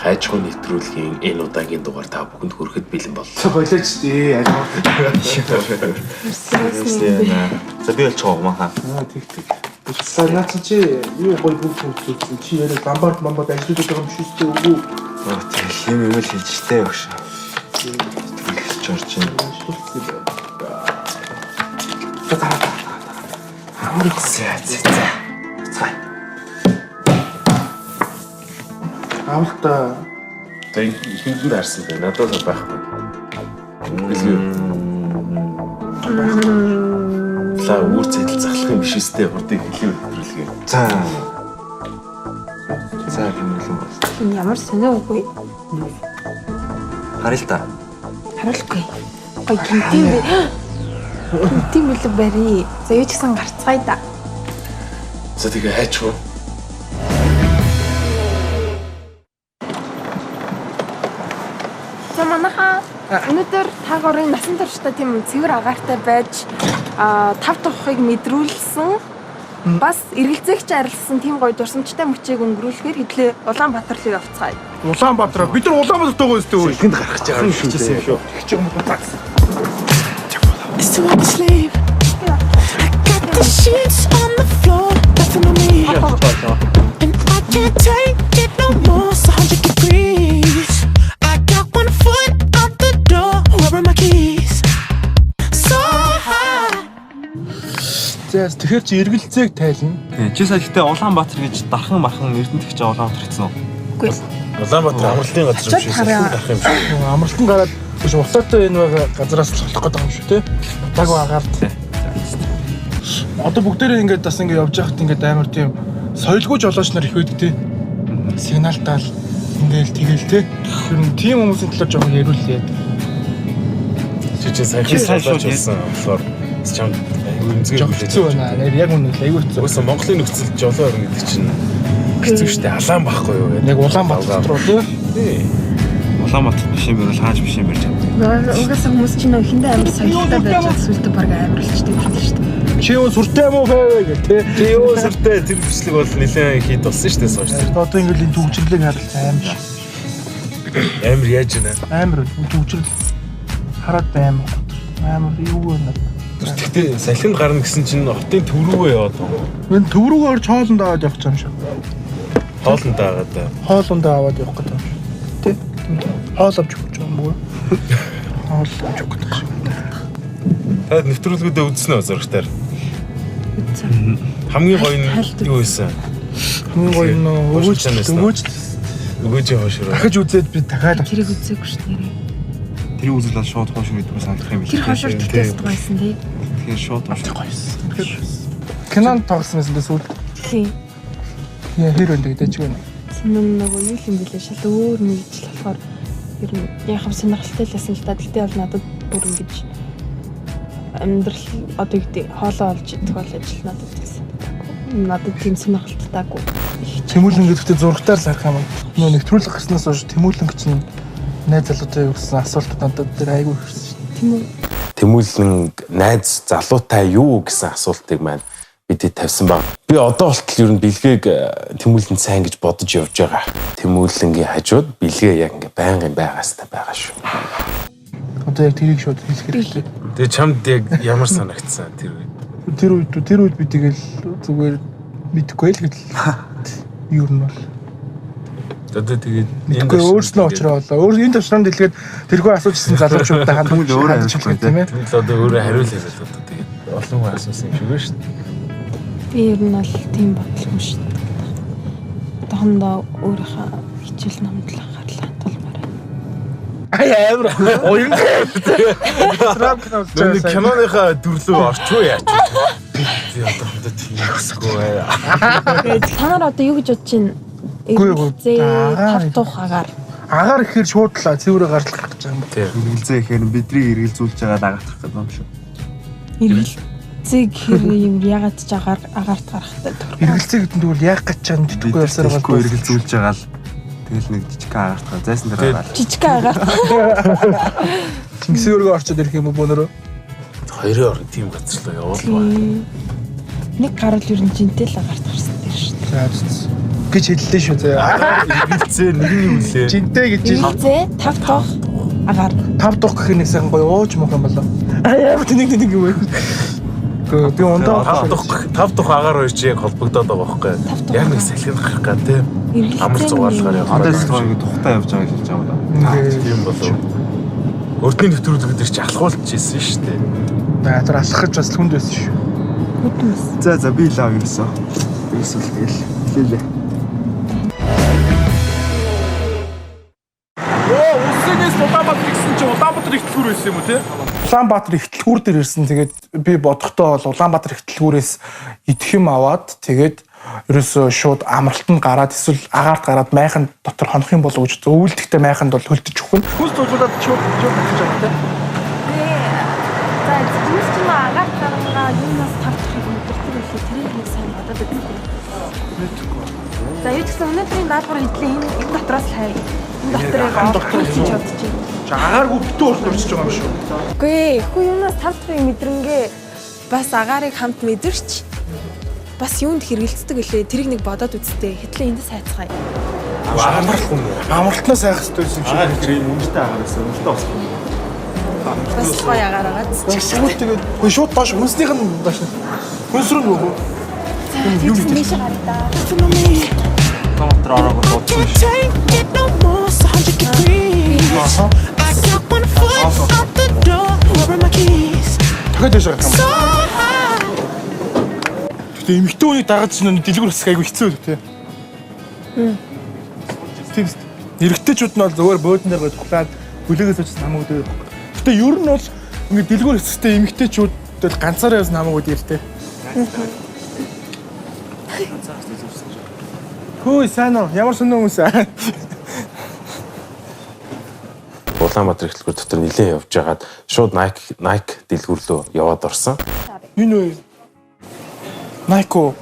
хайчгүй нэвтрүүлгийн энэ удаагийн дугаар та бүхэнд хүрэхэд бэлэн боллоо. Болооч тий. За би олчих юм аа. Тэг. Санаач чи юу гой бүгд үзсэн чи яриа бамбард ажиллаж байгаа юм шүү дээ үгүй. Тэгэл юм л хийж штэ багш. Тэгж орж ин. Цай. Амлта. За хинтэнд харсан бэ? Надад байхгүй. За үүр цэдэл захлах юм биш үстэй хурдыг хэлээ хөтрүүлгээ. За хэмнэлэн бол. Энэ ямар сонио үгүй. Харъя л та. Харуулахгүй. Гой гинтийн бэ. Гинтийн бэлэг барий. За юу ч гэсэн гарцгаая да. За тэгээ хайчгүй. За манайхаа өнөөдөр таагуурын насан туршдаа тийм цэвэр агаартай байж 5 тухыг мэдрүүлсэн. Бас эргэлзээгч арилсан тийм гоё дурсамжтай мөчийг өнгөрүүлэхээр хэдлээ Улаанбаатарлыг авцгаая. Улаанбаатар. Бид нар Улаанбаатарт байгаа юм шүү дээ. Энд гарах гэж байгаа юм шүү дээ. Тэгч юм уу тагс. It's too hard to sleep. I got the sheets on the floor, nothing on me. And I can't take it no more. It's 100 degrees. I got 1 foot out the door. Where are my keys? So high. Тэгэхээр чи эргэлзээг тайлна. Чи сая гэтээ Улаанбаатар гэж дархан эрдэнэ тэгч Улаанбаатар гэсэн үү? Үгүй. Улаанбаатар амралтын газар юм шиг гарах юм шиг. Амралтан гараад биш утаатай энэ байгаа газараас л болох гэдэг юм шүү те. Утаагүй агаард. Одоо бүгдээрээ ингээд бас ингээд явж байхад ингээд амар тийм соёлгүй жолооч нар их байдаг те. Сигналтаал ингээл тэгэл те. Тэр нь тийм хүмүүсийн талаар жоохон яриулъя. Чи саяхан солиоч болсон болохоор чам хэцүү байна. Яг үнэ л аягүй хэцүү. Үгүй Монголын нөхцөл жолоо орно гэдэг чинь хэцүү шүү дээ. Алаан байхгүй юу гэдэг. Яг Улаанбаатар руу тий. Улаанбаатар биш юм бол хааж биш юм барьж байгаа. Угаасаа хүмүүс чинь ихэндээ амар соёлтой байж байгаа сүлдө баг амар болчтой байна шүү дээ. Чи юу сүртэй юм уу хэ гэх тий. Чи юу сүртэй тэр бичлэг бол нэлээд хий тулсан шүү дээ сууж. Одоо ингээд энэ төвчрлийг харалт Амар яаж байна? Амар төвчрэл хараад амар юу вэ? Тэгтээ салхинд гарна гэсэн чинь хотын төв рүүгээ яваад байгаа. Энэ төв рүүгээ орж хоолнд аваад явах юм шиг. Хоолнд аваад. Хоолнд аваад явах гэдэг юм шиг. Тэ? Хоол авч өгч байгаа юм бүү? Хоол авч өгөх гэдэг шиг. Та нэвтрүүлгүүдээ үзсэн үү зургатаар? Үзсэн. Хамгийн гоё нь юу байсан? Хамгийн гоё нь өгөөжийн хоошроо. Дахиж үзээд би дахиад Тэрийг үзээгүй шүү дээ. Тэр үзлээ шууд хоош мэдгүй санах юм биш. Тэр хошор тест гойсон тий. Тэгэхээр шууд хоош гойсон. Кинон тоглосон байсан дээс үл. Тийм. Яа хэр өндөө дэж гэнэ. Кинон нөгөө юу юм бэлээ шал өөр мэрэгжил болохоор ер нь яхав сонирхолтой л байсан л да. Тэгтээ бол надад бүр ингэж амьдрал одоо гэдэг хоолоо олж идэх бол ажил надад гэсэн. Надад тийм сонирхолтойггүй. Тэмүүлэн гэдэгтээ зургатаар л харах юм. Нөө нэвтрүүлэх гэснээс хойш Тэмүүлэн гэсэн найз залуутай юу гэсэн асуултууд надад дээр айгүй ирсэн шүү дээ. Тийм үү? Тэмүүлэн найз залуутай юу гэсэн асуултыг маань бидэд тавьсан баг. Би одоо болтол ер нь бэлгээг Тэмүүлэнд сайн гэж бодож явж байгаа. Тэмүүлэнгийн хажууд бэлгээ яг ингээ байнгын байгаастай байгаа шүү. Одоо яг тэрийг шууд хэлэх хэрэгтэй. Тэгээ чамд яг ямар санагдсан тэр үед? Тэр үед би тэгэл зүгээр мэдгүй л гэдэл. Юу нь бол одоо тэгээд энэ өөрснөө очроо. Энэ төвшөнд дэлгээд тэрхүү асуужсэн залуучуудтай хандж өөрөө ажиллах тийм ээ. Тэгэл одоо өөрөө хариулъя гэж одоо тэгээд олон хүн асуусан юм шиг байна шүү дээ. Би ер нь бол тийм бодлого шүү дээ. Одоохондоо өөрийнхөө хичээл номд л анхаарлаа хандуулмаар байна. Амар оюун Нэг киноныхаа дүрлөө орчгүй яач. Би одоохондоо тийм хэсгүй бай. Танаар одоо юу гэж бодож байна? Эргэлзээ тав агаар. Агаар ихээр шууд л цэврээ гарлах гэж байгаа юм. Эргэлзээ ихээр бидний эргэлзүүлж байгаа дагаах гэдэг юм шүү. Эргэлзээ гэхээр юм ягаад ч агаарт гарахтай. Эргэлзээ гэдэг нь тэгвэл яг гэж чам дитггүй явсаар байгаа. Эргэлзүүлж байгаа л тэгэл нэг жижиг агаарт байгаа. Зайсан дээр байгаа. Жижиг агаарт. Чингисийн өргөө орчод ирэх юм уу бөөнөрөө? Хоёрын орон тийм газарлаа явуулваа. Нэг гарал ер нь жинтэй л агаарт гарсан дээр шүү дээ. За гэж хэллээ шүү заа. Иргэлцээ нэг нь юу лээ? Жинтэй гэж Иргэлцээ 5 дух агаар. 5 дух гэх нэг сайхан гоё ууж мох юм болоо. Яа тэнэг юм бэ? Би ундаа 5 дахь агаар хоёр чи яг холбогдоод байгаа байхгүй. Яг нэг салхин гарах гад тийм. Амар зугаалгаар явах. Андаас л тухтай явж байгаа гэж хэлж байгаа да. Тийм болов. Өртний нэвтрүүлэг дээр чи алхуулчихжээ шүү дээ. баатар алхах гэж бас хүнд байсан шүү. Хүдмэс. За би лав юмсан. Эсвэл тэгэл хэлээ. Усгээс Улаанбаатар ирсэн чи Улаанбаатар их дэлгүүр байсан юм уу те? Улаанбаатар их дэлгүүр дээр ирсэн. Тэгээд би бодохдоо бол Улаанбаатар их дэлгүүрээс идэх юм аваад тэгээд ерөөсөө шууд амралтанд гараад эсвэл агаарт гараад майхан дотор хонох юм болов уу гэж өвөлдөхтэй майханд бол хөлдөж өгөх нь. Хүс тулуулаад шууд татчих жаа те. За зүгс ч юм агаарт гараа юунаас тавчих юм бэлтгэл хэлээ тэрийг нэг сайн бодоод өгөх. За юу ч гэсэн өнөөдрийн даалгавар хэдлээ энэ дотроос л хайр. Энэ дотрыг олох гэж бодож байна. Агааргүй битүү урт урчиж байгаа юм шүү. Үгүй хүү юунаас тавчихыг мэдрэнгээ бас агаарыг хамт мэдэрч бас юунд хэрэгэлцдэг гэлээ тэрийг нэг бодоод үзтээ хэтлээ эндээс хайцгаая. Амралтгүй юм. Амралтнаас хайх хэрэгтэй юм шиг. Агаар тэр үнэтэй агаараас үнэтэй болсон. Бас гоё агаар агаад. Тэгээд хөө шууд доош хүнснийх нь доош. Хүнсрэн нөгөө. Юу гэж харагдаа. Комтор ороод бодсон шүү. Take it no more, so 100 degrees. I got 1 foot out the door, where are my keys? дахиад яшаа гэх юм. So high. Гэтэ эмэгтэй үнийг дагаад чинь дэлгүүр хэсэг айгу хэцүү үү те. Тийм шүү. Эрэгтэйчүүд нь бол зөвөр бөөдөн дээр гойдглаад бүлээгээс очиж намайг өдөө. Гэтэ ер нь бол ингэ дэлгүүр хэсэгтэй эмэгтэйчүүд бол ганцаараа явсан намайг өдөө те. Хөөе сайн уу? Ямар сонио хүмүүс аа? Улаанбаатар их дэлгүүр дотор нилээн явж байгаад шууд Nike дэлгүүр лөө яваад орсон. Энэ үү? Nike.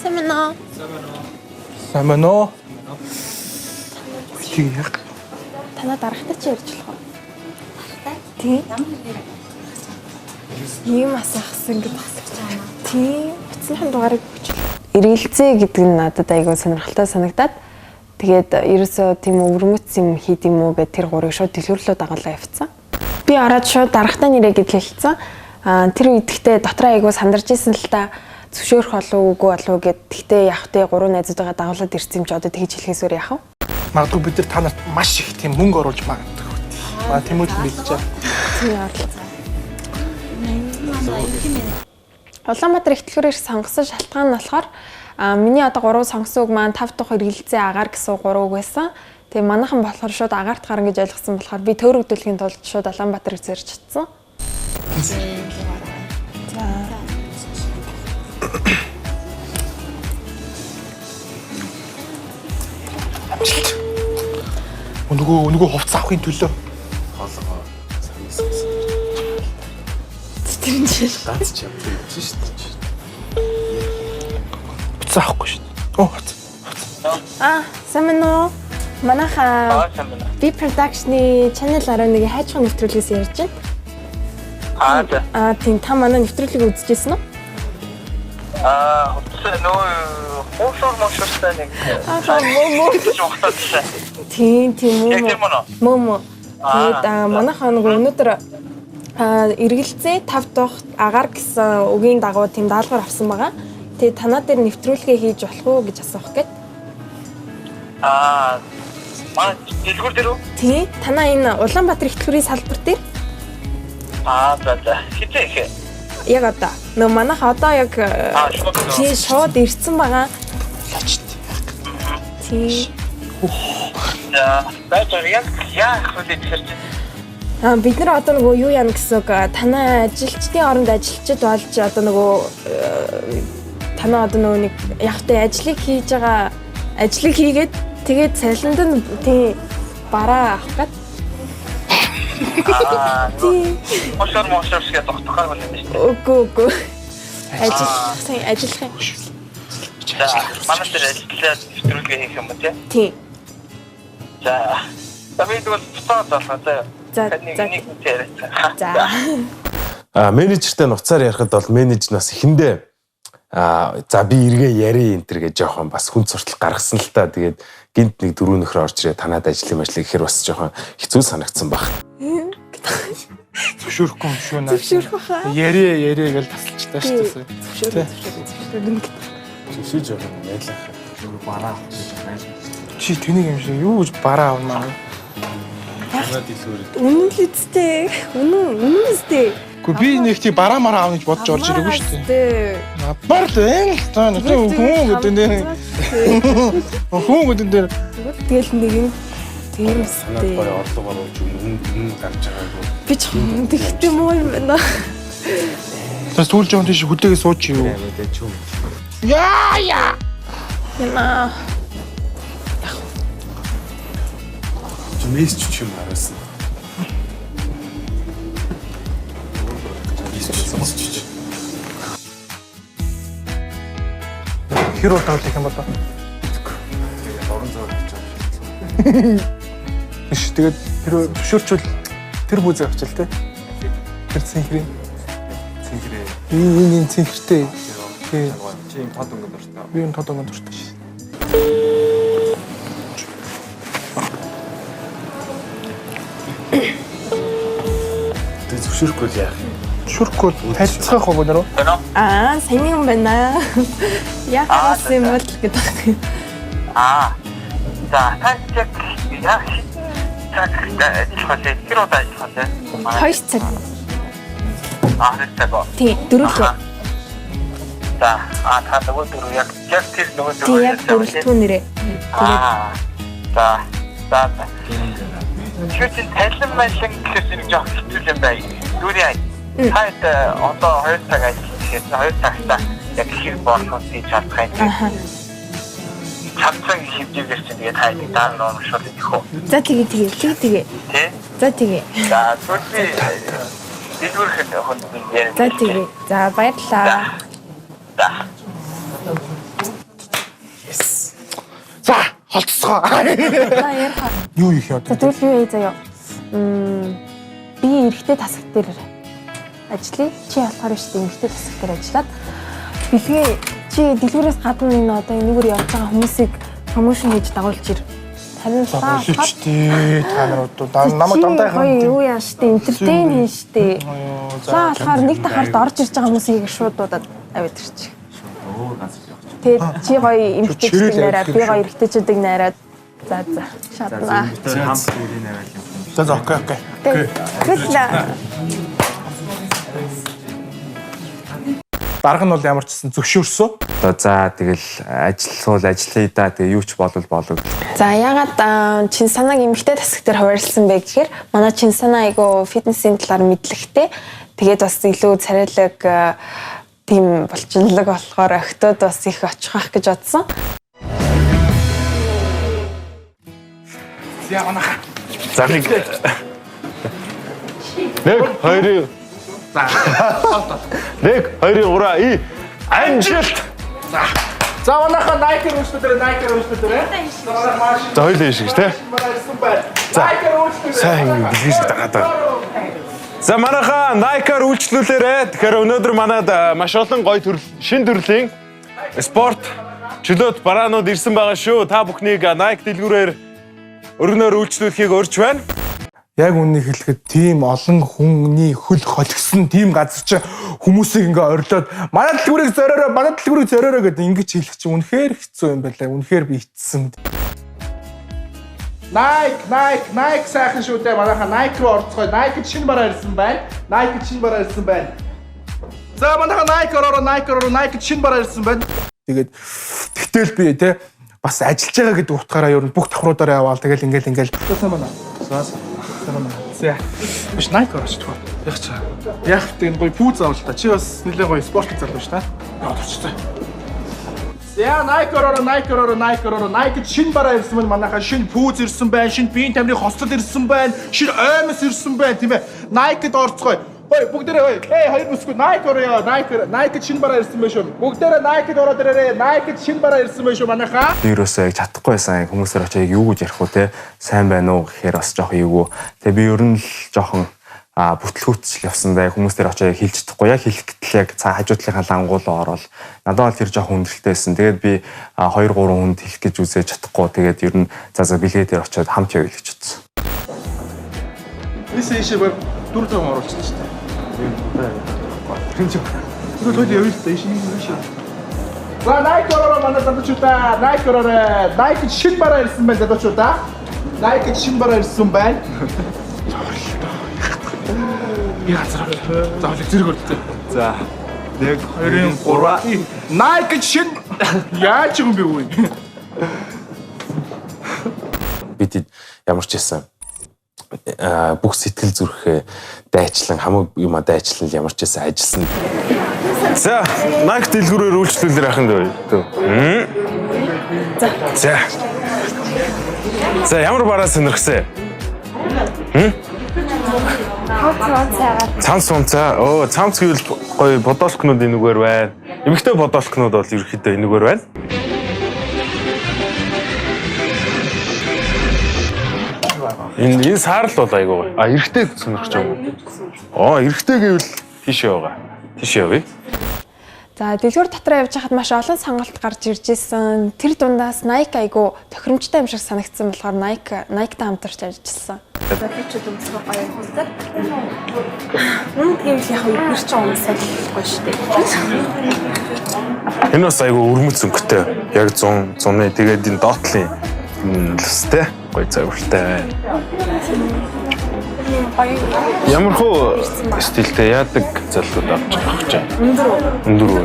Сэмэнэ. Самано. Чи яг Танаа дарахтаа чи ярьж болох уу? Тийм. Ийм асахсан гэдэг асууж байгаа. Тийм. Бицнийхэн дугаарыг өгч. Эргэлзээ гэдэг нь надад айгүй сонирхолтой санагдаад тэгээд ерөөсөө тийм өвөрмөц юм хийд юм уу гэд тэр гурыг шууд дэлгүүрлөө дагуулаа явцсан. Би ороод шууд дарахтаа нэрээ гэдэл хэлсэн. Тэр үедээ дотроо айгүй сандарч исэн л та зөвшөөрөх болов үгүй болов гэд тэгтээ явах те гурван найзуудаа дагуулад ирсэн юм чи одоо тэгж хэлхээсээр яах вэ? магадгүй бид нар та нарт маш их тийм мөнгө оруулж магадгүй. Тийм үү мэдчихэе. Тийм яарлаа. Улаанбаатар их дэлгүүрээр сонгосон шалтгаан нь болохоор миний одоо 3 сонгосон үг маань 5 дахь эргэлзээ агаар гэсэн 3 үг байсан. Тэгээ манайхан болохоор шууд агаарт гарна гэж ойлгосон болохоор би төөрөгдүүлэхийн тулд шууд Улаанбаатарыг зорж чадсан. Нөгөө хувцас авахын төлөө Хоолгоо. Тэр чинь Ганц ч юм шүү дээ. хувцас авахгүй шүү дээ. Сайн уу? Манайха би production-ы channel 11-ийн хайчхан нэвтрүүлгээс ярьж байна. Тийм та манай нэвтрүүлгийг үзчихсэн үү? Тийм мөн. Тэгээд манайхаа нөгөө өнөөдөр эргэлзээ 5 дахь агаар гэсэн үгийн дагуу тийм даалгавар авсан байгаа. Тэгээд танаа дээр нэвтрүүлгээ хийж болох уу гэж асуух гээд. Манай дэлгүүр дээр үү? Тий, танаа энэ Улаанбаатар их дэлгүүрийн салбар дээр. За. Хитээ их. Яг одоо нөө манайха одоо яг тий шууд ирсэн байгаа. Тий. Яах вэ гэж. Бид нар одоо нөгөө юу яана гэсэн үг танай ажилчдын оронд ажилчид болж одоо нөгөө танаа одоо нөгөө нэг явтай ажлыг хийж байгаа ажлыг хийгээд тэгээд цалинд нь тий бараа авах гээд Мошор шиг тогтохоор байна шүү дээ. Үгүй. Ажиллах юм. За, манай дээр ажиллаад нэвтрүүлгээ хийх юм ба тий? Тий. За би тэгвэл буцаад байна. За. Менежертэй нуцаар ярихад бол менеж нас эхэндээ За би эргээ яри энэ төр гэж жоохон бас хүн суртал гаргасан л та. Тэгээд гинт нэг дөрөв нөхөр орж ирээ танаад ажиллах гэхээр бас жоохон хэцүү санагдсан баг. Зөвшөөрөхгүй юм шүү наа. Зөвшөөрөх хаа. Ярэ гэж тасалчтай шүү дээ. Зөвшөөрөх. Зөвшөөрж байгаа юм ялах. Бараа авах гэж байна. Чи тэнийг юм шиг юу гэж бараа авнаа. Танаад илүү Үнэн л үстэй. Үнэн үстэй. Гэхдээ би нэг тий бараа мараа авах гэж бодож орж ирээгүй шүү дээ. Надбар л байна л та. Нэг хүн гэдэг нэр. Хүн гэдэг нэр. Тэгэл нэг юм тийм үстэй. орлого оруулж өмнө гарч байгаагүй. Би ч тэгтээ муу юм байна. Tas түлж байгаа тийш хөдөөгээ сууч юу. Яа. Яна. Месч ч юм харуулсан. Хэр удаа л юм бодоо. Орон зайд очиж байгаа. Биш тэгээд тэр зөвшөөрчвөл тэр бүзээ авчил те. Тэр цэнхрийн. Цэнхрээ. Энэ цэнхэртэй. Тий. Чи юм тод өнгө дуртай. Би энэ тод өнгө дуртай шээ. Тэг зөвшөөрөхгүй л яах юм. Шүрхгүй тайлцах хог нэрөө. Сайн юм байна. Яах юм бол гэдэг. За тачек яах яг хэр удаа ажиллах вэ? 2 цаг. 2 цаг. Тий, 4 лөө. За та нөгөө дөрөв яг тэр нөгөө Тий, яг 4 түүнэрээ. За. Чи тайлан машин гэсэн жоох хэцүү юм байна. Дүүрээ. Хайд одоо 2 цаг ажиллаж 2 цагта яг хэр болох гэж чадах юм. Чадсан хэмжээгээр чинь тэгээд хайд даан уушвал идэх үү. За тэгээ. Тий? За тэгээ. За түрүү дэлгүүрх хүн яриа. За тэгээ. За баярлалаа. За. За, холцсоо. Юу их яа. За тэгвэл юу яа заяа. Би эрэгтэй тасаг дээр ажиллая. Чи болохоор шүү дээ эрэгтэй тасаг дээр ажиллаад бэлгээ чи дэлгүүрээс гадна энэ одоо энэгээр явж байгаа хүмүүсийг промошн хийж дагуулж ир. Танилцаа. Тий, та нар намайг дандаа хаа. Юу яа штэ энтертейн хийн штэ. За болохоор нэг дахарт орж ирж байгаа хүмүүсийг шууд дуудаад аваад ирчих. Тэгээд чи гоё эмэгтэйчдэг найраад би гоё эрэгтэйчдэг найраад за шатнаа. За окей. Гэтэл Дарга нь бол ямар ч гэсэн зөвшөөрсөн. За тэгэл ажиллавал ажиллая да. Тэгээ юу ч болов. За ягаад Чинсанаг эмэгтэй тасаг дээр хуваарлсан бэ гэхээр манай Чинсана айгу фитнесийн талаар мэдлэгтэй. Тэгээд бас илүү царайлаг тийм болчинлог болохоор охтод бас их очих ах гэж бодсон. За манайха. За нэг 2 За. 1 2 3 амжилт. За манайха Nike үйлчлүүлээрээ. За хоёул ийш гэж те. За. Сайн бизнес дагаад байна. За манайха Nike-аар үйлчлүүлээрээ. Тэгэхээр өнөөдөр манад маш олон гоё шинэ төрлийн спорт чөлөөт бараанууд ирсэн байгаа шүү. Та бүхнийг Nike дэлгүүрээр өргөнөөр үйлчлүүлэхийг урьж байна. Яг үннийг хэлэхэд тийм олон хүний хөл холгсон тийм газар чи хүмүүсийг ингээ орилоод манай дэлгүүрийг зориороо гэдэг ингэж хэлэх чи үнэхээр хэцүү юм байлаа. Үнэхээр би итсэн. Nike сайхан шүү дээ. Манайха Nike руу орцгоо. Nike шинэ бараа ирсэн байна. За манайха Nike ороо Nike шинэ бараа ирсэн байна. Тэгээд тэгтэл би те бас ажиллаж байгаа гэдэг утгаараа ер нь бүх давхруудаараа яваал. Тэгэл ингээл. Сайн байна. За. Биш Nike орооч тоо. Яг ч. Яг тийм гоё пүүз авал та. Чи бас нэлээд гоё спорт залуу шүү та. Яг турчтай. За Nike ороо. Nike шинэ бараа ирсэн байна. Манайха шинэ пүүз ирсэн байна. Шинэ биеийн тамирын хослол ирсэн байна. Шинэ оймос ирсэн байна тийм ээ. Nike-д орцгоё. Ой бүгдээрээ хоёр бүсгүй Nike ороо. Nike шинэ бараа ирсэн байна шүү. Бүгдээрээ Nike-д ороод ирээрээ. Nike шинэ бараа ирсэн байна шүү манайха. Би юусаа яг чадахгүй байсан. Хүмүүсээр очиж юу гэж ярих вэ те? Сайн байна уу гэхээр бас жоох эвгүй. Тэгээ би ер нь л жоохон бүтлгүүтч явсан бай хүмүүс дээр очиж хэлж чадахгүй яг хэлэх гэтэл яг цаа хажуудлынхаа лангуулаа ороод надад бол тэр жоохон хүндрэлтэй байсан. Тэгээд би 2-3 хүнд хэлэх гэж үзэж чадахгүй. Тэгээд ер нь за бэлгээ дээр очиод хамт явъя гэж бодсон. Бисээ ишээ баг 4 цаг оруулчихсан шүү дээ. Тэр чинь тэр явъя л да ишээ. За Nike ороо манай залуучуудаа Nike ороо. Nike шин бараа ирсэн байна залуучуудаа. Nike шин бараа ирсэн байна. Би газар. За хөлөг зэрэг өртөө. За 1 2 3 Nike шин яаж юм бэ үү? Бид ямар ч байсан бүх сэтгэл зүрхээ дайчлан хамаг юм дайчлан ямар ч байсан ажилласан. За Nike дэлгүүрээр үйлчлүүлэр ахын дөө. За ямар бараа сонирхсан? Цамц цамцаа. Оо, цамц гэвэл гоё бодолкнууд энэгээр байна. Эмэгтэй бодолкнууд бол ерөөхдөө энэгээр байна. Энэ саарл бол айгүй гоё. Эрэгтэй сонирхож байгаа юм. Эрэгтэй гэвэл тийшээ байгаа. Тийшээ явъя. За дэлгүүр дотроо явж хахад маш олон сонголт гарч ирж исэн. Тэр дундаас Nike айгу тохиромжтой юм шиг санагдсан болохоор Nike-тай хамтарч ажилласан. Тэд өмсгөө гоё хөлтэй. Гэвэл яг үгүй ч юм салхихгүй шүү дээ. Энэ бас айгүй өрмөц өнгөтэй. Яг 100-ны тэгээд энэ доотлын лстэй гоё цагвартай. Ямар хөө стилтэй яадаг залууд авч байгаа гэж байна. Өндөр үү?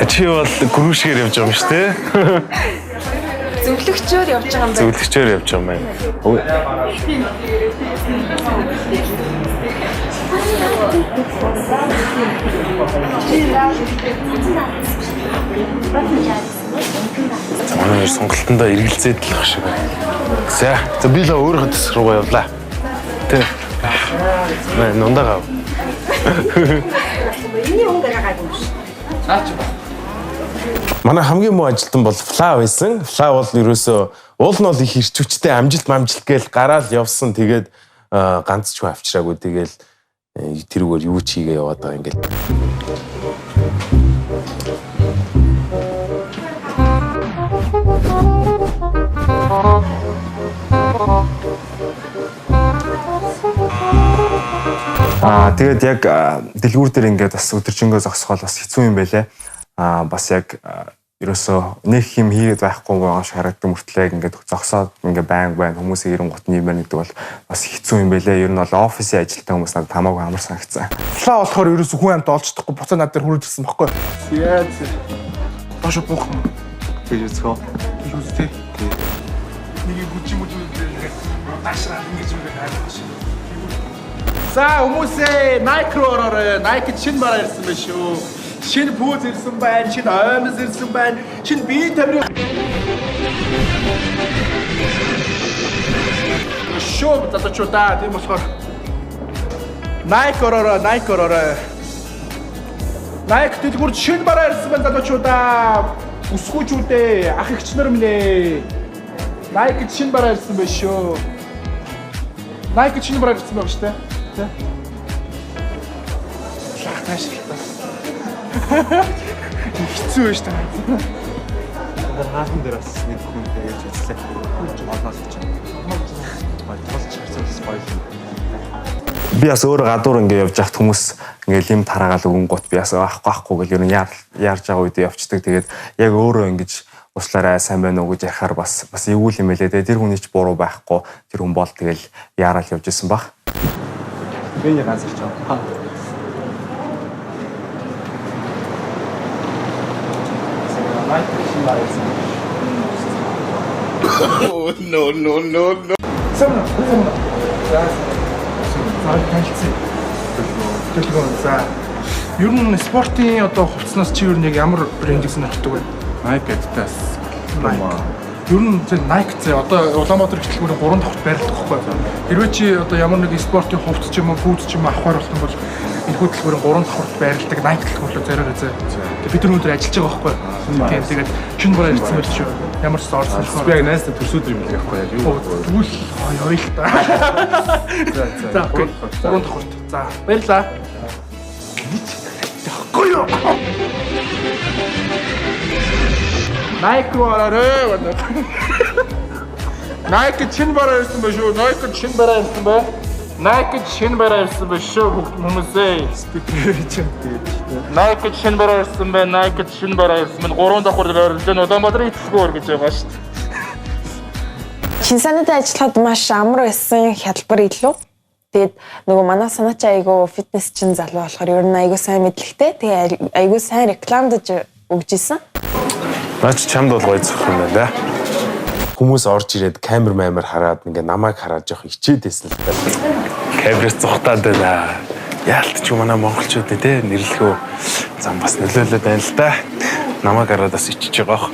Чи бол гүрүүшгээр явж байгаа юм шүү дээ. Зөвлөгчөөр явж байгаа юм байна. Зөвлөгчөөр явж байгаа юм байна. Манай сонголтондоо эргэлзээд л ах шиг байна. За би л өөрөө тасрах руу явлаа. Тэ. Нундагаа. Миний өнгөөр гайгүй шүү. Манай хамгийн муу ажилтан бол Фла байсан. Фла бол ерөөсөө уул нь бол их хэрчвчтэй амжилт гээл гараал явсан. Тэгээд ганц ч хүн авчираагүй. Тэгээл тэрүүгээр юу ч хийгээ яваад байгаа ингээл. Тэгээд яг дэлгүүр дээр ингээд бас өдөржингөө зогсохол бас хэцүү юм байлээ. Бас яг ерөөсөө нэг юм хийгээд байхгүй байгаа шиг харагддаг мөртлөө ингээд зогсоод ингээд байна хүмүүсийн ирэн гутны юм байна гэдэг бол бас хэцүү юм байлээ. Ер нь бол офисын ажилтан хүмүүс надад хамаагүй амар санагцсан. Фла болохоор ерөөсөө хүн амт олж чадахгүй буцаа над дээр хүрээд ирсэн баггүй. Яаж башаа буух. Тэгж үзхөө. Тэг үстэй. Нэг бүжиг ингээд ташраад ингэж үгээд хайж шүү. За хүмүүсээ Nike руу ороо. Nike шин бараа ирсэн байх шүү. Шинэ пүүз ирсэн байна, шинэ оймс ирсэн байна, шинэ бие тамирын шоу залуучуудаа тийм болохоор Nike ороо. Nike дэлгүүрт шинэ бараа ирсэн байна залуучуудаа. Үсгүүчүүдээ, ах эгч нар минь ээ. Nike шинэ бараа ирсэн байх шүү. Nike шинэ бараа ирсэн байх шүү дээ. Шахташ. Хэцүү байж та. Хаалтан дээр бас нэг хүн тэгэж ажиллаа. Олноос ч юм. Болж харцаас гоё. Би бас өөр гадуур ингээд явж хахт хүмүүс ингээд юм тараагаал өгөн гут би бас байхгүй гэл ер нь яарж байгаа үед явцдаг. Тэгээд яг өөрөө ингэж уучлаарай сайн байна уу гэж ярихаар бас эвгүй юм байлээ. Тэр хүний ч буруу байхгүй. Тэр хүн бол тэгэл яарал явж исэн баг. Би нэг ганц ч юм. No. Сам. За. Ер нь спортын одоо хувцснаас чи ер нь яг ямар брендийг сонирхдаг вэ? Nike Adidas. Ер нь Nike зэ одоо Улаанбаатар хөтөлбөрийн 3 давхрт байрлах байхгүй. Хэрвээ чи одоо ямар нэг спортын хувцс ч юм уу, фүүз ч юм уу авахар болох юм бол энэхүү төлбөрийн 3 давхурт байрладаг Nike төлбөрлөө зориор үзээ. Бид нар өнөөдөр ажиллаж байгаа байхгүй. Тийм тэгээд шинэ бараа ирсэн байл шүү. Ямар ч орсон шүү. Би яг найстай төрсөдөр юм яахгүй яг юу. Тэгвэл ойл та. За 3 давхурт. За баярлаа. Тэгэхгүй юу? Nike ороо. Nike шинэ бараа ирсэн байх шүү. Nike шинэ бараа ирсэн бай. Nike шинэ бараа ирсэн байх шүү хүмүүсээ. Nike шинэ бараа ирсэн бай. Nike шинэ бараа ирсэн. 3 давхар байрлал Улаанбаатарын төлбөр гэж байгаа шүү дээ. Шинсантай ажиллахад маш амар байсан хялбар илүү. Тэгээд нөгөө манай санаач айгу фитнес чин залуу болохоор ер нь айгу сайн мэдлэгтэй. Тэгээ айгу сайн рекламдаж өгч исэн. Наач чамд бол гоё зөх юм байна да. Хүмүүс орж ирээд камер хараад ингээ намайг хараад жоох ичээдсэн л та. Камераас зугатаад байна. Яалтч манай монголчууд те нэрлэхөө зам бас нөлөөлөд байна л да. Намайг хараад бас ичиж байгаа.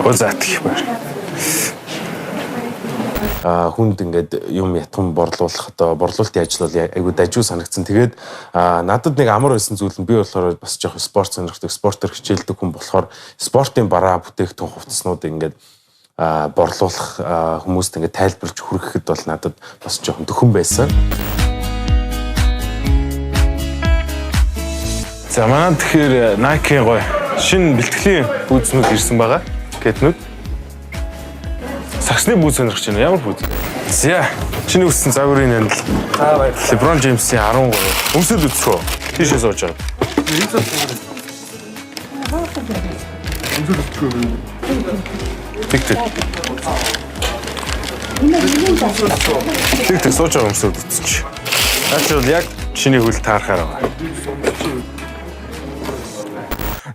Озаатх байна. Хүнд ингээд юм ятган борлуулах одоо борлуулалтын ажил бол айгүй дажгүй санагдсан. Тэгээд надад нэг амар байсан зүйл нь би болохоор бас жоох спорт сонирхдаг, спортоор хичээлдэг хүн болохоор спортын бараа бүтээгдэхүүн хувцснууд ингээд борлуулах хүмүүст ингээд тайлбарлаж хүргэхэд бол надад бас жоох төхөн байсан. За манай тэгэхээр Nike-ийн гоё шинэ бэлтгэлийн бүүзнүүд ирсэн байгаа. Гэтнүүд сагсны бүү сонирхож байна. Ямар бүү? За, чиний үссэн загварын нандал. LeBron James-ийн 13. Өмсөд үзчихөө. Тийшээ сууж байгаа. Тэг. Тэг сууж байгаа өмсөд үзчих. Наач бол яг чиний хөл таарахаар байгаа.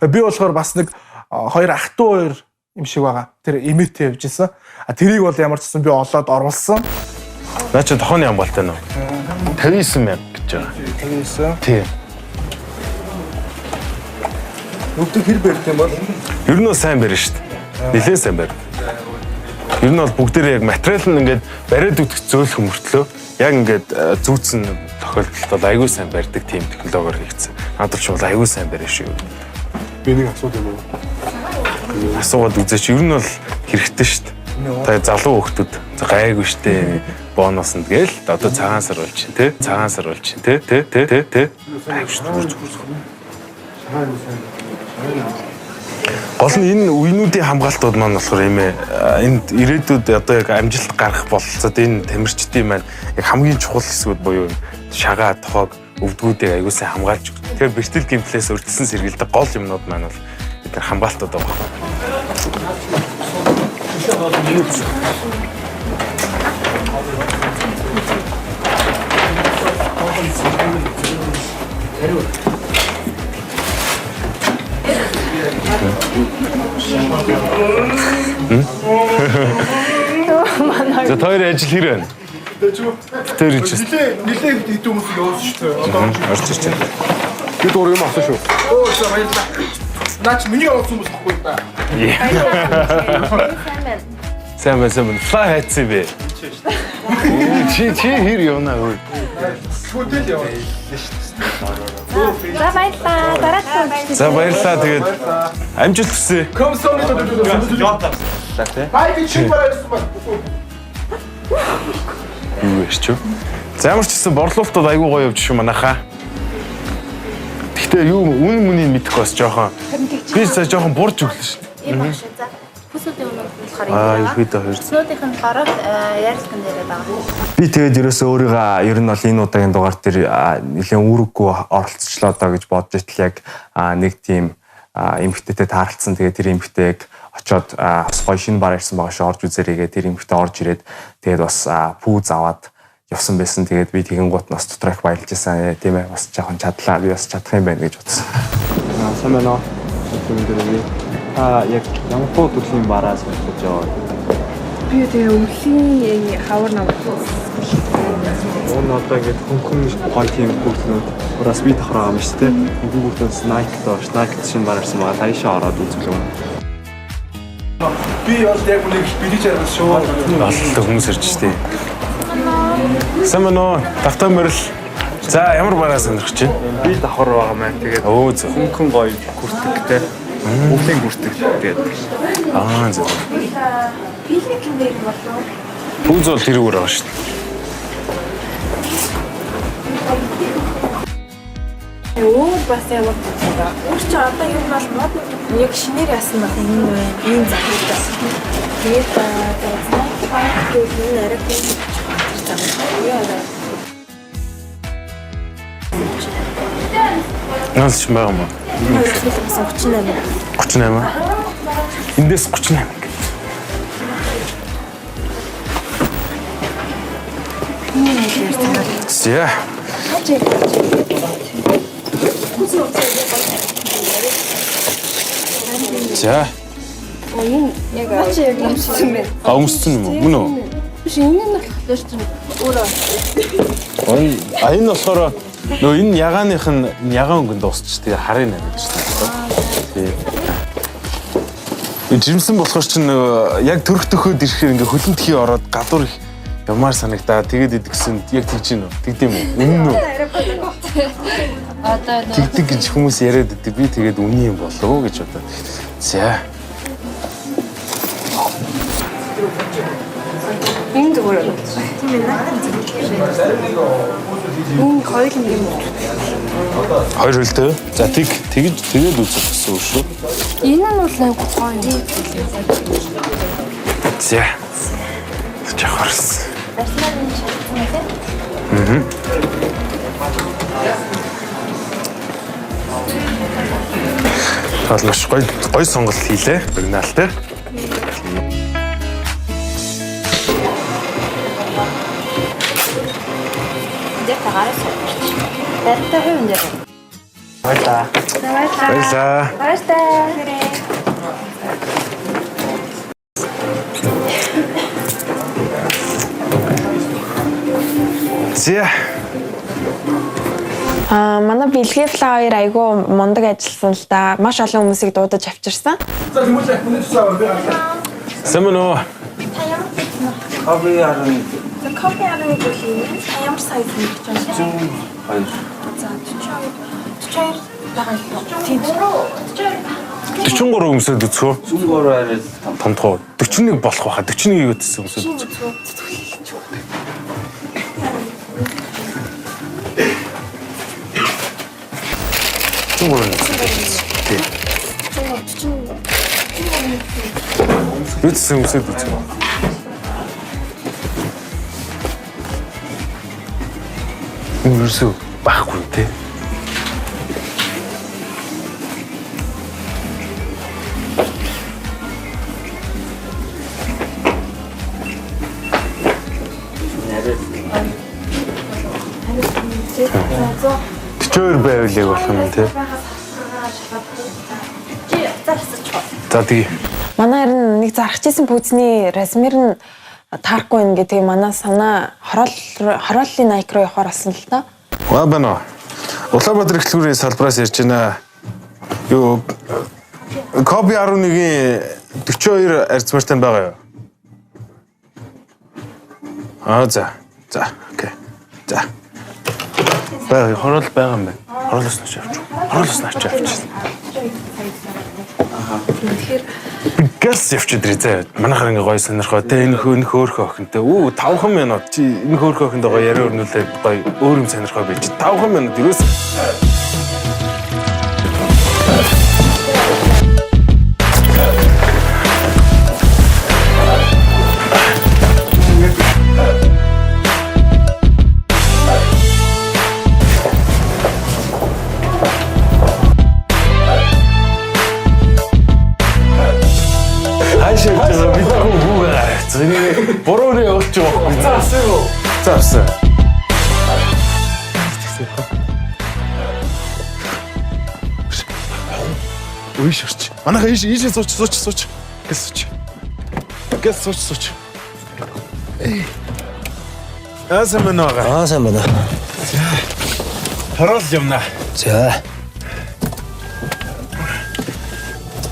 Би болохоор бас нэг хоёр ах トゥ хоёр юм шиг байгаа. Тэр эмээтэй явж исэн. Тэрийг бол ямар ч гэсэн би олоод оруулсан. Наа чи тохооны амгаалтай нөө. 59,000 гэж байгаа. 59. Тийм. Нүгдэг хэр барьт юм бол? Ер нь сайн барина шүү дээ. Нилээн сайн барина. Ер нь бол бүгдээрээ яг материал нь ингээд бариад үтгэх зөөлөх мөртлөө яг ингээд зүүцэн тохиолдолд бол аягүй сайн барьдаг тийм технологиор хийгдсэн. Надад ч бол аягүй сайн барина шүү. Би нэг асуулт юм уу? Асуугаад үзээч. Ер нь бол хэрэгтэй шүү дээ. Та залуу хүүхдүүд гайгүй шүү дээ. Бонус нь гээл одоо цагаан сар болж чинь тий. Цагаан сар болж чинь тий. Гайгүй шүү дээ. Гол нь энэ үеийнүүдийн хамгаалтууд маань болохоор юм ээ. Энд ирээдүйд одоо яг амжилт гарах бололцоод энэ тамирчдын маань яг хамгийн чухал хэсгүүд буюу шагаа, тоог, өвдгүүдийг аягүй сайн хамгаалж өгч. Тэгэхээр бэртэл геймплейс өрдсөн сэргийлдэг гол юмнууд маань бол бид нар хамгаалтууд байгаа. За тойр ажил хэр байна? Тэр ч нилээ хэд хүмүүс явуулсан шүү дээ. Одоо орж ирж байна. Би дуур юм авсан шүү. Оо за баярлалаа. Наач миний явуулсан хүмүүс баггүй та. Сайн байна. Фла хайцсан бэ. Чи хэр явна вэ? Хөдөл яваа. За баярлалаа. Дараагийн За баярлалаа. Тэгээд амжилт хүсье. Комсомын төлөвлөлөө. Байг чи барайсан баг. Юу яш ч. За ямар ч гэсэн борлуулалтууд айгүй гоё явж шүү манайхаа. Гэхдээ юу үн мөнийг мэдэх бас жоохон. Би сая жоохон бурж өглөө шүү. юм багш. За бүсүүдийн үнэ болохоор их бид хоёр. бүсүүдийнх нь болохоор ярилцсан дээрээ байгаа. Би тэгээд ерөөсөө өөрийгөө ер нь бол энэ удаагийн дугаар дээр нэлээд үүрэггүй оролцчлоо доо гэж бодож итэл яг нэг тийм эмгтээтэй тааралцсан. Тэгээд тэр эмгтээг очоод бас гоё шинэ бар ирсэн байгаа шүү орж үзээрийгээ тэр эмгтээ орж ирээд тэгээд бас пүүз аваад явсан байсан. Тэгээд би тэгэн гут нас дотроо их баярлж байсан. Тийм ээ бас жоохон чадлаа. Би бас чадах юм байна гэж бодсон. Сайн байна уу? Яг ямар төрлийн бараа сонирхож байгаа. Би тэгээ өвлийн хавар намд. Уун одоо ингээд хөнгөн гоё тийм бүхнүүд ураас би тохроо байгаа юм шүү дээ. Хөнгөн бүхнээс Nike доош, Nike шинэ бараа ирсэн байгаа. Таяшаа ороод үзүүлээ. Би бол яг үнийг бэлэж ярьсан шүү. Ололтой хүмүүс ирж штэ. Самано давтаа мөрөл. За ямар бараа сонирхож байна? Би давхар байгаа маань тэгээд Өө зөв. хөнгөн гоё хүртэгтэй. Өвлийн хүртэг тэгээд. Зөв. Бэлэг хэмээх болов. Пүүз бол тэрүүгээр байгаа шүү дээ. Өөр бас ямар байна. Өөр чи одоо юм бол мод яг шинээр яасан байх юм байна. Ийм захиалтай. Тэгээд тэгээд энэ арай Наас ч байгаа юм уу? 38. 38. Эндээс 38. За. За. Яг өмссөн байна. Өмссөн юм уу? Мөн үү? Биш энэ нь болохоор ч өөрөө Энэ болохоор нөө энэ ягааных нь ягаан өнгөнд дуусч тэгээ харыг намж шүү дээ. Тэгээ жимсэн болохоор ч яг төрөх төхөөд ирэхээр ингээ хөлөнд хий ороод гадуур их ямаар санагдаа тэгээд идэгсэн яг тэгж гин үү? Тэгдэм үү? Үнэн үү? одоо Тэгдэг гэж хүмүүс яриад идэв. Би тэгээд үнэн юм болов гэж бодоод. За. энэ зүгээр тийм ээ. Энэ хоёул юм уу? Хоёр хөлтэй. За тэгээд үзэх гэсэн үг шүү. Энэ нь бол айгу гоё. За. Чахарс. Талмаш гоё сонголт хийлээ. Оригиналтай. Дээр тагараа сууж. Бартай хувь дээр. Баярлаа. Баярлаа. Баяртай. За. Манай бэлгээ флауер айгу мундаг ажилласан л да. Маш олон хүмүүсийг дуудаж авчирсан. Самано. Кофе харин Кофе арны бүлгийн ямар сайз хийж байна? хоёр. За 42 байгаа юм. 43 өмсөд үзхөө. 43 арай Томтгоо 41 болох байхаа 41 өгдсөн өмсөд үзэх. Үтсэн өмсөд үзэх. Үрсүү байхгүй тий. Чөөр байвлыг болох юм тий. За тий. Манай харин нэг зарахжсэн пүүцний размер нь таарахгүй юм гэдэг манай санаа хорооллын найк руу явахаар асан л та. Бано. Улаанбаатар эхлүүрийн салбараас ярьж байна. Юу Коби 11-ийн 42 арцмартай байгаа юу? За. Окей. За. Бага хороол байгаа юм байна. Хороолоос авч. Газ явчихад ирээ заа. Манайхаар ингээ гоё сонирхоо. Тэ энэ хөөхөө охинтой. 5 минут чи энэ хөөхөө охинд гоё яриа өрнүүлээд гоё өөр юм сонирхоо байж. 5 минут юус. Бороо нэ өгч байгаа. Заасан. Ой ширч. Манайха ийшээ сууч. Гэс сууч. Сайн байна. Сайн байна. Хороол юмна. За.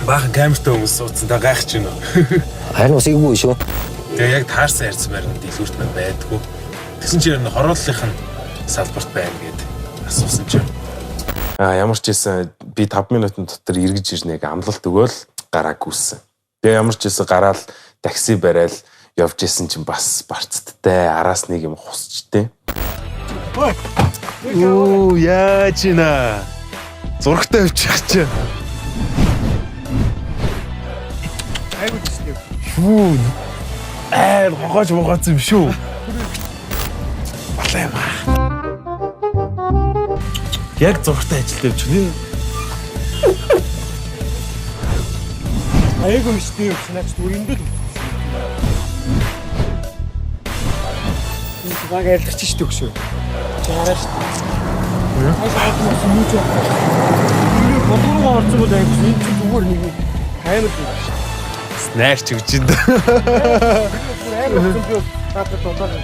Бага камертай хүмүүс суудсан та гайхаж байна уу? Харин усыггүй шүү. Тэгээ яг таарсан ярьсан байранд дэлгүүрт маань байдгүй. Тэгсэн чинь хорооллынх нь салбарт байна гэдэг асуусан чинь. Ямар ч байсан би 5 минутын дотор эргэж ирнэ гэж амлалт өгөөл гараа гүйсэн. Тэгээ ямар ч байсан гараал такси барайл явж исэн чинь бас барцдтай араас нэг юм хусчтэй. Оо яаж ийна. Зургтай авчих чи. Айгуу тийм. Шүү. Гогоож могооц юм шүү. Балаа юм аа. Яг зургтай ажилт явж байна. Айгуу миштэй явчихнаач дүрэндээ л. Энэ баг айлгч шүү дээ. Чаараа шүү. Айгуу юу ч юм. Бодгороо орцсон бол айгуу энэ зүгээр нэг амар юм шүү. Снайр ч үгүй дээ. Айгуу зөв таатай толгой.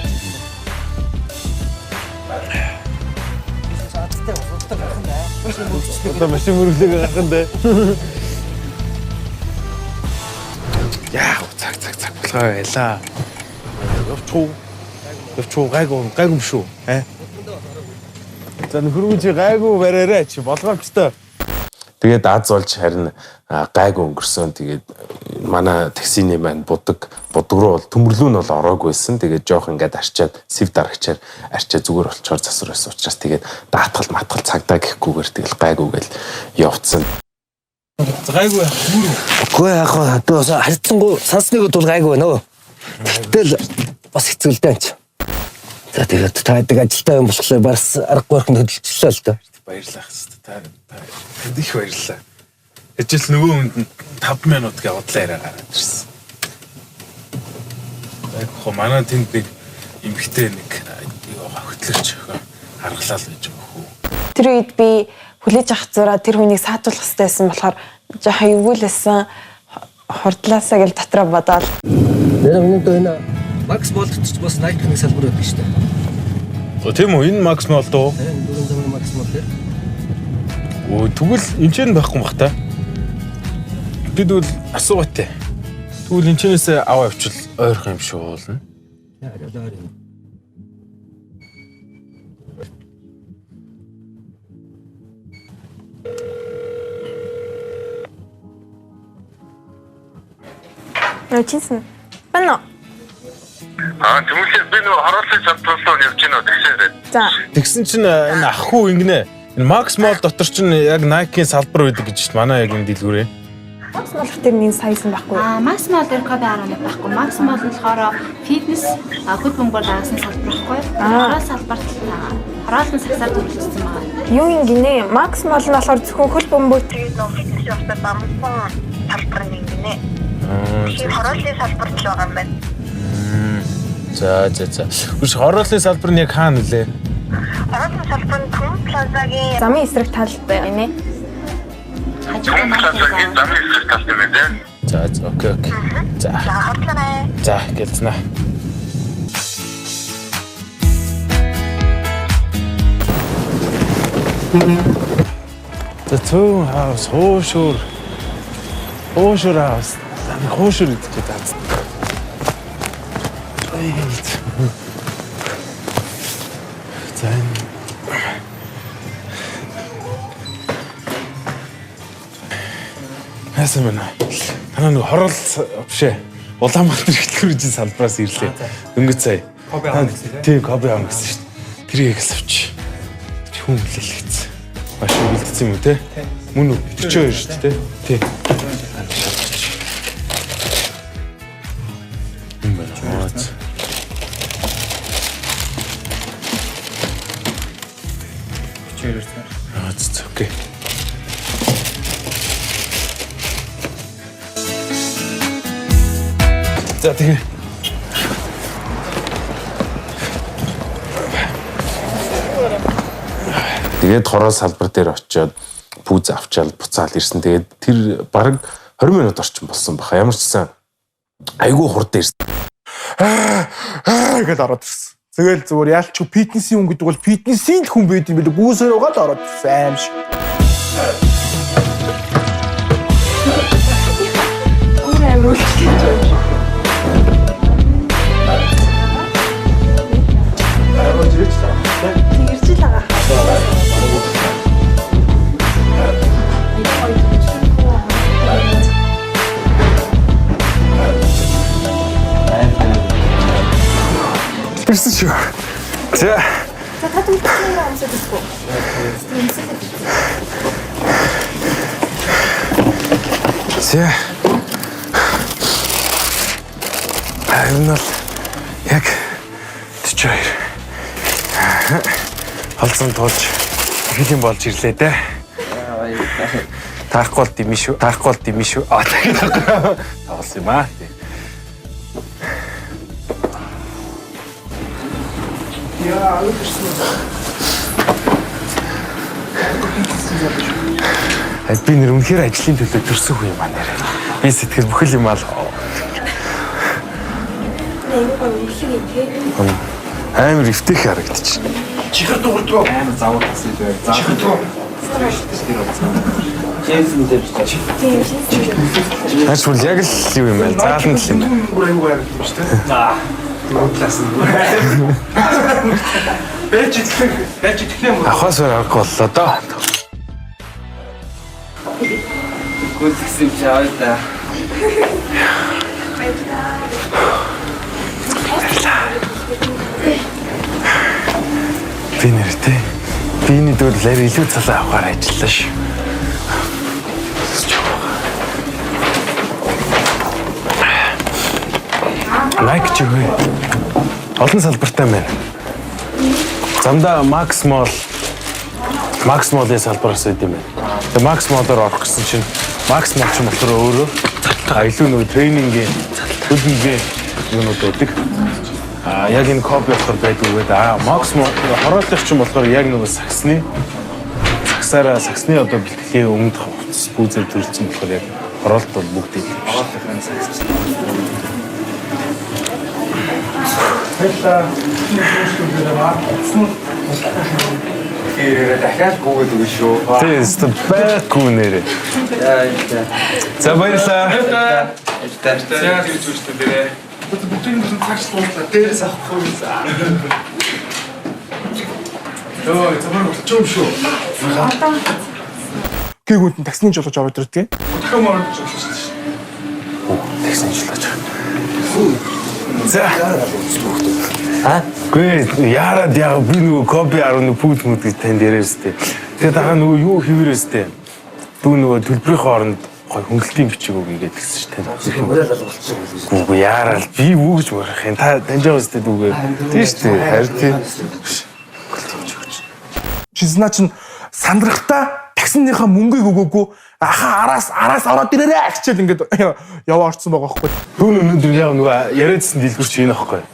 Одоо машин мөрөглөг гарах дээ. Яа, цаг болохоо байлаа. Явчихуу гайгүй шүү. За нөхөргүй чи гайгүй бариараа чи болгоомжтой. Тэгээд аз олж харин гайгүй өнгөрсөн. Тэгээд манай таксины маань будаг руу бол төмөрлөө нь бол ороогүйсэн. Тэгээд жоох ингээд арчаад сэв дарагчаар арчаа зүгээр болчоор засвар байсан учраас тэгээд даатгал матгал цагдаа гэхгүйгээр тэгэл гайгүйгээл явцсан. Гайгүй юу? Үгүй яг хаа харьцангуй сансныг бол гайгүй байна өө. Тэгтэл бас хэцүү л дээ анч. За тэгээд таадаг ажилтаа юм болохоор бас аргагүй орхон хөдөлчихлээ л дээ. Баярлалаа хэвчээ. Та их баярлалаа. Ажил нөгөө хүнд 5 минут гэ удлаа яриа гараад ирсэн. Яг манай тэнд нэг эмхтэй нэг юу хөтлөрч харгалаа л гэж өгөх үү. Тэр үед би хүлээж авах зураа тэр хүнийг саатуулах хэрэгтэй байсан болохоор жоохон эвгүүлсэн хордлаасаа гэл дотроо бодоод. Нэр өмнөд энэ Макс болдогч бас Nike-ны салбар байдаг шүү дээ. Тийм үү? Энэ Макс мол доо. Дөрөв замын Макс мол дээр. Өө тэгвэл энэ ч байхгүй бах та. Бид бол асуугатай. Тэгвэл энэ чнээс ав авчил ойрхон юм шүү уулна. Яа, ойрхон. Чинсэн. Бано. Тэмүүлээ би нөгөө харуулсан салбарлуу явж гинөө тэгшээрээ. За. Тэгсэн чинь энэ ахгүй ингэнэ. Энэ Max Mall дотор чинь яг Nike-ийн салбар байдаг гэж шүү дээ. Манай яг энэ дэлгүүрээ. Max Mall дээр нэг сайсан байхгүй. Max Mall дээр код 11 байхгүй. Max Mall нь болохоор фитнес хөл бөмбөр даасан салбар байхгүй. Хараа салбарт хараалтан сагсаар төлөвлөсөн байна. Юу юм гинэ? Max Mall нь болохоор зөвхөн хөл бөмбөр Тэгээд нөгөө фитнес явахтай бамсан салбар нэг гинэ. Тэр харуулсан салбарт л байгаа юм байна. За. Үгүй хорооллын салбар нь яг хаана нэлээ? Харуулсан салбар нь Том Плазагийн замын эсрэг талд байна нэ. Том Плазагийн замын эсрэг талд юм байна. За, окей. За. Хартлаа. За, гэлцнэ. The two house хоошур house. Хоошур гэдэг таац. За. Хасаа мана. Танаа нэг хорол бишээ. Улаанбаатар хөтөлбөрийн салбараас ирлээ. Дөнгөж сая. Коби аав гэсэн. Тийм, коби аав гэсэн шүү дээ. Тэрийг л авч. Хүн хэлэлцсэн. Маш үлдсэн юм уу те? Мөн үү? 42 шүү дээ. Тийм. It's okay. За тэгээ. Тэгээд хороо салбар дээр очиод пүүз авчаал буцаал ирсэн. Тэгээд тэр бараг 20 минут орчим болсон баха. Ямар ч гэсэн айгүй хурд ирсэн. Гэж ороод ирсэн. Тэгэл зүгээр яалч фитнесийн хүн гэдэг бол фитнесийн л хүн байд юм билээ. Гүүсээр угаад ороод ирсэн аим шиг. Өөр амир үлдчихэж байна. Ирсэн шүү. За. За та түлхэж байгаа юмсаа диско. За. Энэ л яг 42. Холцон туулж хэлийн болж ирлээ дээ. Таахгүй бол димэн шүү. Таахгүй бол димэн шүү. Тоглосон юм аа. Яа, өөдөрсөн. Би нэр үнэхээр ажлын төлөө төрсөн хүн юм аа нэр. Би сэтгэл бүхэл юм аа л. Амар өвтөх харагдчих. Чихэр дуурдгоо. Амар завууд тасаж байв. Чихэр дуу. Джеймс мэдээж чинь. Хаш бол яг л юу юм бэ? Заална л юм. Бүр аюу гараад юм шүү дээ. Нуудлаас нь. Бэж итгэх юм. Ахаас аргагүй боллоо доо. Гүйлсэн чаваа да. Би нэртэй. Биний дөр лэр илүү цалаа авахаар ажиллаа шүү. Лайк ч үгүй. Олон салбартай байна. Замдаа Макс Моллын салбараас үүд юм байна. Тэгээ Макс Моллоор орох гэсэн чинь Макс Молл ч болохоор өөрөө илүү нэг тренингийн төлөвлөгийн юмуд өгдөг. Яг энэ копи болохоор байдаг гэдэг. Макс Молл хороолох ч юм болохоор яг нэг саксны одоо бэлтгэлийн өмнөд хувцас бүүзээр төрүүлсэн болохоор яг хороолт бол бүгд ийм. Хорооллын сакс. Хэлээ. Ирээ дахиад гүгээд өгнө шүү. Тэст байхгүй нэрэ. За баярлалаа. За гэж үзсэн дээрээ. Бүгдийн нь цагч туулаа. Дээрээс авахгүй за. Йоо, замаар болчих юм шүү. Гэгүүнд нь таксины жолооч ороод ирдэг. Дахин ороод ирж байгаа шүү дээ. Таксины жолооч. За. Гүй яарад яа би нөгөө копи 11 пут мөд гэж танд яриастэй. Тэгээ дараа нөгөө юу хийвэрээстэй. Дүү нөгөө төлбөрийн хооронд гой хөнгөлтийн бичиг өгье гэдгийгсэн ш тань. Үгүй яарал би юу гэж марах юм. Та таньжаа өстэй дүүгээ. Тийм шүү дээ. Харин тийм. Жизнаа чин сандрахтаа таксиныхаа мөнгийг өгөөгүй араас ороод ирээрээ гэчээл ингээд яваа орцсон байгаа байхгүй. Дүү өнөөдөр яг нөгөө яриадсан дэлгүрч энэ аахгүй.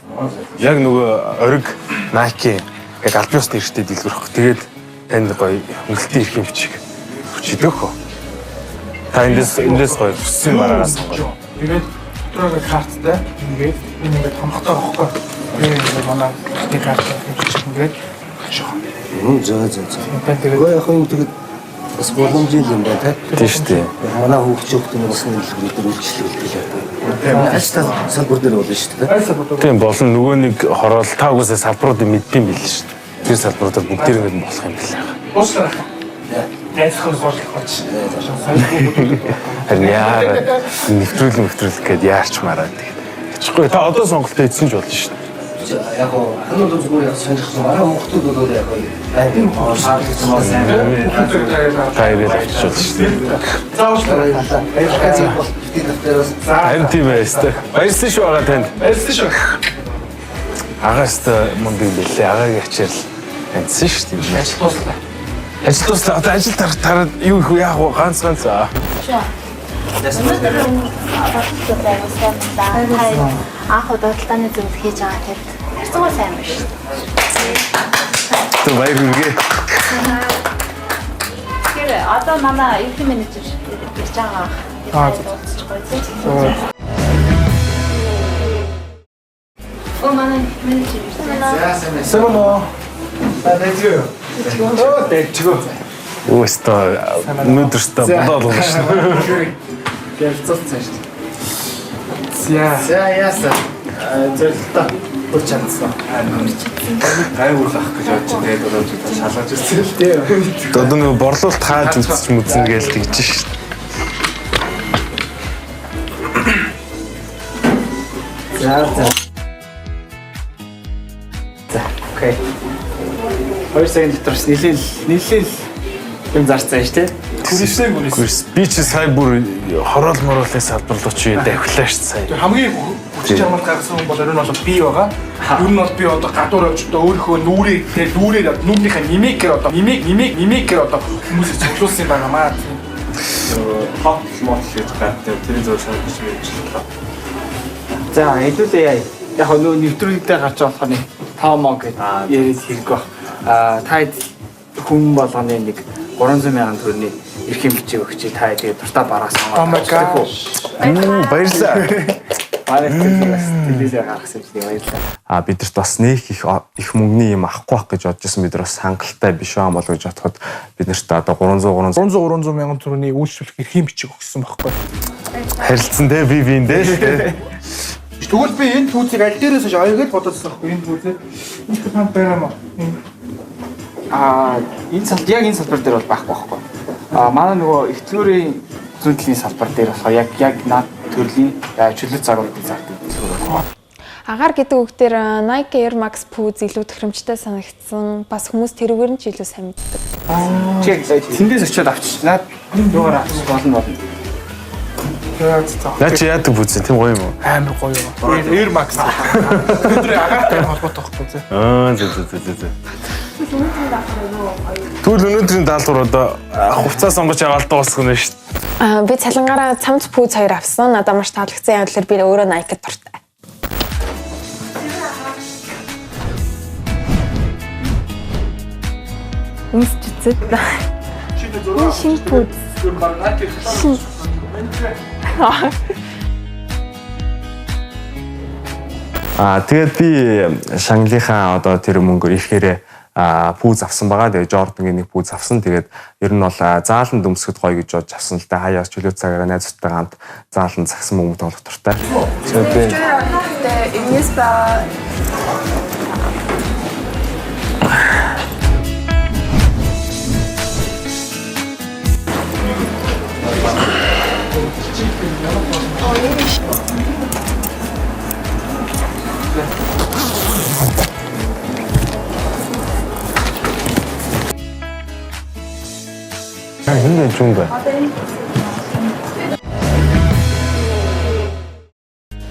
Яг нөгөө ориг Nike яг альбиус нэртэй дэлгүрх. Тэгээд танд гоё хөнгөлтийн ирэх юм бичиг. Хүчидэх хөө. Та эндээс гоё хүссэн бараагаас гоё. Тэгээд дотроо карттай ингээд энэ ингээд томхтой байхгүй. Тэгээд манай карт ингээд шоо. За. Гоо яг юм тэгээд бас боломжтой юм байна тийм шүү дээ. Манай хөгжөөхтөн бас нэг өдөр үйлчлүүлдэг юм. Ажил салбар дээр болно шүү дээ. Тийм болон нөгөө нэг хороол та угаасаа салбаруудыг мэддэм байл шүү дээ. Тэр салбаруудаар бүгдээр ингэ болох юм билээ. Уучлаарай. Яйцхан бодлогоч. Харин яараа нэвтрүүлэх гээд яарч мараад тэгээд. Чихгүй та одоо сонголтоо хийсэн ч болно шүү дээ. Яг гоо ханууд зүгээр яг сонирхсон манай хүмүүсд бол яг байнгын шаардлагатай мас тайвэр авчиж шүү дээ. Заавчлаарай. Харин тийм байстай. Баярлсан шүү агаа танд. Баярлсан шүү. Агааста мөн би билээ. Агааг ячаал амьдсан шүү дээ. Ажил дуслаа. Ажил дуслаа. Одоо ажил тараад юу их яах вэ? Ганц. Анх удаа зөвлөх хийж байгаа тэгэд хэрцээ сайн байна шүү дээ. Тэг баяр хүргэе. Тэр одоо манай эрхэм менежер ирж байгаа. Манай менежер ирсэн. Сэмэнэ. Дэжгөө. Өөстөө өнөөдөртөө бодоод байна шүү дээ. Гэлцэлцэн шүү дээ. За яасан. Зөвлөлтөө хүрч чадсан. Гайвуулах гэж бодож тэгээд одоо шалгаж ирсэн л дээ. Одоо нөгөө борлуулалт хааж үзчих мүзнэ гэж тэгж шүү дээ. За. Окей. 2 цагийн дотор нийлээл юм зарцсан шүү дээ. Гүрс би чи сая бүр хороол мороолын салбарлуу чи давхилаа ш сая. Хамгийн хүч чармал гаргасан хүн бол ер нь бол би байгаа. Ер нь бол би одоо гадуур явж одоо өөрийнхөө нүрээр нүрийнхээ мимикээр одоо мимикээр одоо хүмүүсийг цуглуулсан юм байнамаа. Хот мот гэж гадтай тэр зөв санаж байж байна. За хэдүүлээ яг нөө нэвтрүүлэгдээ гарч байгаа болохоор 5 мог гэдэг яриад хэрэг баг. Та хүн болгоны нэг 300,000 төгрөгийн эрхэм бичиг өгч та тэгээд дуртай бараа сонгоод. Баярлалаа. Телевизээр гаргасан юм баярлалаа. Бидэрт бас нэг их мөнгөний юм авахгүй байх гэж бодож байсан. Бид нар бас хангалттай биш аа болов гэж бодоход биднэрт одоо 300,000 төгрөгийн үйлчлүүлэх эрхэм бичиг өгсөн байхгүй. Харилцсан те би биэндээ шүү дээ. Тэгвэл би энэ түүцийг аль дээрээс ч аяг л бодоодсон байхгүй энэ түүцээ. Энэ хаан байгаа мó. Энэ салбар яг энэ салбар дээр бол байхгүй. Манай нөгөө ихтлүүрийн зүйн салбар дээр болохоор яг над төрлийн чөлөө загваруудын зардаг төлөв. Агаар гэдэг үг дээр Nike Air Max Pooz илүү тохиромжтой санагдсан. Бас хүмүүс тэрүүгээр нь ч илүү сайн мэддэг. Чиг тэндээс очиод авчиж над юугаар авчих болно. Наа чи яадаг бүзээ тийм гоё юм уу? Амар гоё юм. Air Max. Өдрөө агаартай холбоотой байхгүй зэ. Түл өнөөдрийн даалгавар одоо хувцас сонгож ягаалтай босгоно шүү дээ. Би цалингаараа цамц Pooz 2 авсан. Надад маш таалагдсан юм болохоор би өөрөө Nike дуртай. Үнсчихэд. Шинэ Pooz. Тэгээд би Шанглийнхаа одоо тэр мөнгөөр ирэхээр Pooz авсан байгаа. Тэгээд Jordan-гийн нэг Pooz авсан. Тэгээд ер нь бол заалан дөмсгöd гоё гэж бодож авсан л да. Хаяас чөлөө цагаараа найзтайгаа хамт заалан загсан мөнгө тоглох дуртай. Тэгээд Энэс ба Хинэ юм бэ?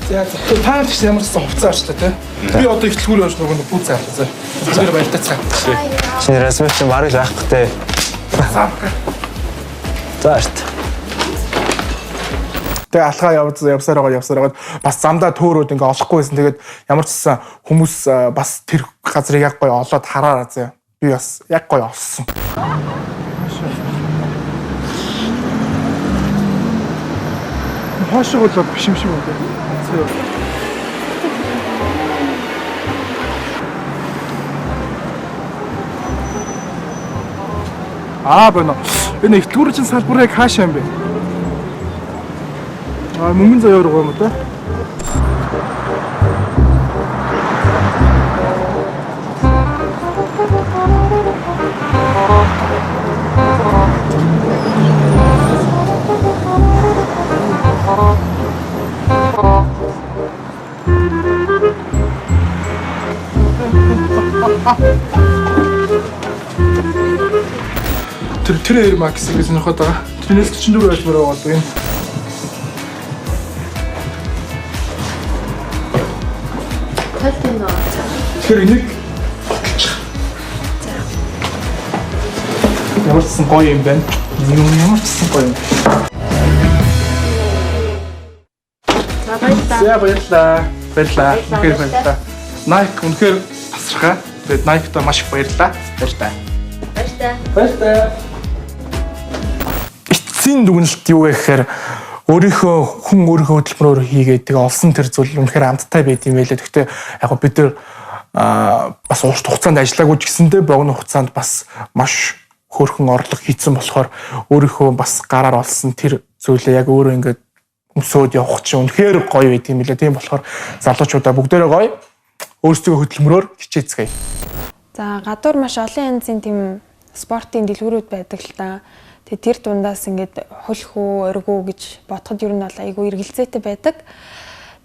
За та ч ямар ч хувцас авчлаа тий. Би одоо их төлхөр явж нөгөө Pooz авлаа. Зүгээр баяртай цаа. шинэ расмич марыг авахгүй те. Заашт. Тэгээ алхаа явсаар байгаа бас замдаа төөрөөд ингээ олохгүйсэн. Тэгээд ямар ч гэсэн хүмүүс бас тэр газрыг яг гоё олоод хараараа зэ. Би бас яг гоё олсон. Хашиг бол биш юм шиг байна. Бано. Энэ их түрүүчийн салбарыг хаашаа юм бэ? Мөнгөн заяа руу юм да. Тэр Air Max гэж нөхөд байгаа. Тэрнээс 44 айлмаар байгаа бол юм. Тэр энийг ямар ч сан гоё юм байна. Ямар ч сан гоё юм. Баярлалаа. Баярлалаа. Nike үнэхээр тасархаа. Тэгээд Nike-д маш их баярлалаа. Баярлалаа. Эцсийн дүгнэлт юу вэ гэхээр өөрийнхөө хөдөлмөрөөр хийгээд тэгээ олсон тэр зүйл үнэхээр амттай байд юм байлаа. Гэхдээ яг бид нар бас урт хугацаанд ажиллаагүй ч гэсэндээ богино хугацаанд бас маш хөөрхөн орлого хийцэн болохоор өөрийнхөө бас гараар олсон тэр зүйлээ яг өөрөө ингээд өмсөөд явах чинь үнэхээр гоё байд юм байлаа. Тийм болохоор залуучуудаа бүгдээрээ гоё өөрсдөө хөдөлмөрөөр хичээцгээе. За гадуур маш олон янзын тийм спортын дэлгүүрүүд байдаг л та. Тэгээ тэр дундаас ингээд хулхүү, өргүү гэж бодоход ер нь бол айгүй эргэлзээтэй байдаг.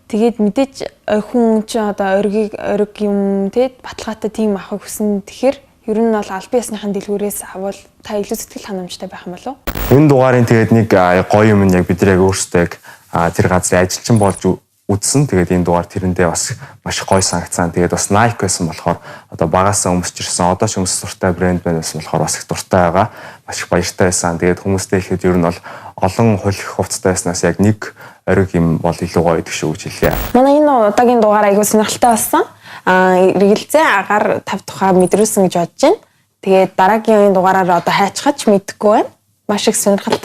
Тэгээд мэдээж хүн ч одоо ориг юм те баталгаатай тим авахыг хүснэ. Тэгэхээр ер нь бол албан ёсныхын дэлгүүрээс авал та илүү сэтгэл ханамжтай байх юм болов уу? Энэ дугаарын тэгээд нэг гоё юм нь яг бид яг өөрсдөө яг тэр газрын ажилчин болж үзсэн. Тэгээд энэ дугаар тэрэндээ бас маш гоё санагцсан. Тэгээд бас Nike байсан болохоор одоо багасаа өмсч ирсэн. Одоо ч өмсөх дуртай брэнд байсан болохоор бас их дуртай байгаа. Маш их баяртай байсан. Тэгээд хүмүүстэй ихэд ер нь бол олон хөлөх хувцастай байснаас яг нэг ориг юм бол илүү гоё гэдэг шүү гэж хэлье. Манай энэ удаагийн дугаар аягүй сонирхолтой болсон. Эргэлзээ агаар 5 тухай мэдрүүлсэн гэж бодож байна. Тэгээд дараагийн дугаараар одоо хайчхач мэдэхгүй байна. Маш их сонирхол